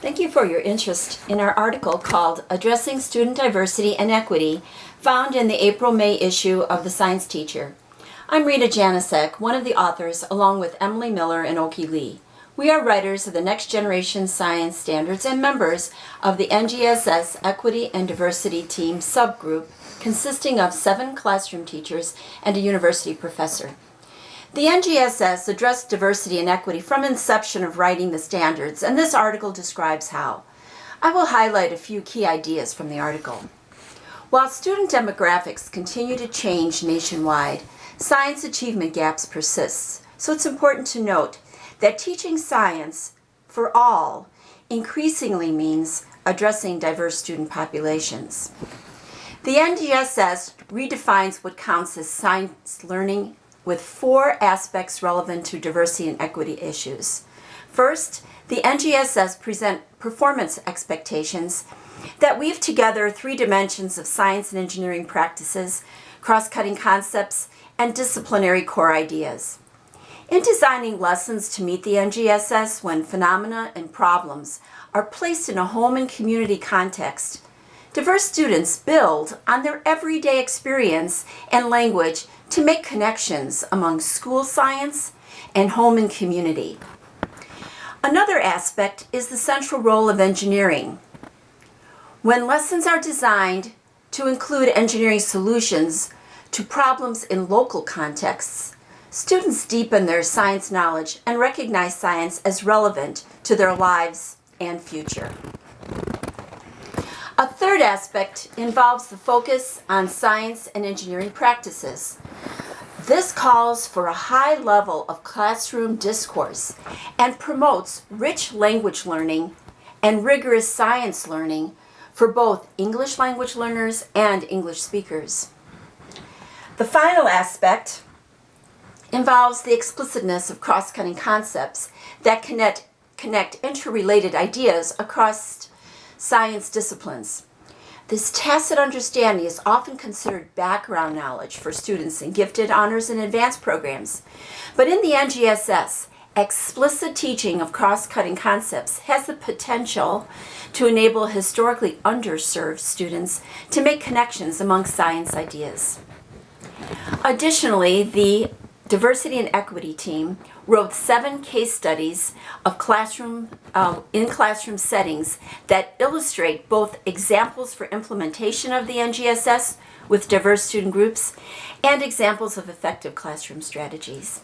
Thank you for your interest in our article called Addressing Student Diversity and Equity, found in the April-May issue of The Science Teacher. I'm Rita Janicek, one of the authors, along with Emily Miller and Oki Lee. We are writers of the Next Generation Science Standards and members of the NGSS Equity and Diversity Team subgroup, consisting of 7 classroom teachers and a university professor. The NGSS addressed diversity and equity from inception of writing the standards, and this article describes how. I will highlight a few key ideas from the article. While student demographics continue to change nationwide, science achievement gaps persist, so it's important to note that teaching science for all increasingly means addressing diverse student populations. The NGSS redefines what counts as science learning with 4 aspects relevant to diversity and equity issues. First, the NGSS present performance expectations that weave together 3 dimensions of science and engineering practices, cross-cutting concepts, and disciplinary core ideas. In designing lessons to meet the NGSS when phenomena and problems are placed in a home and community context, diverse students build on their everyday experience and language to make connections among school science and home and community. Another aspect is the central role of engineering. When lessons are designed to include engineering solutions to problems in local contexts, students deepen their science knowledge and recognize science as relevant to their lives and future. A third aspect involves the focus on science and engineering practices. This calls for a high level of classroom discourse and promotes rich language learning and rigorous science learning for both English language learners and English speakers. The final aspect involves the explicitness of cross-cutting concepts that connect interrelated ideas across science disciplines. This tacit understanding is often considered background knowledge for students in gifted, honors, and advanced programs. But in the NGSS, explicit teaching of cross-cutting concepts has the potential to enable historically underserved students to make connections among science ideas. Additionally, the Diversity and Equity team wrote 7 case studies of in classroom settings that illustrate both examples for implementation of the NGSS with diverse student groups and examples of effective classroom strategies.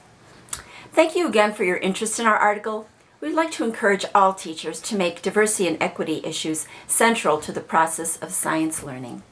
Thank you again for your interest in our article. We'd like to encourage all teachers to make diversity and equity issues central to the process of science learning.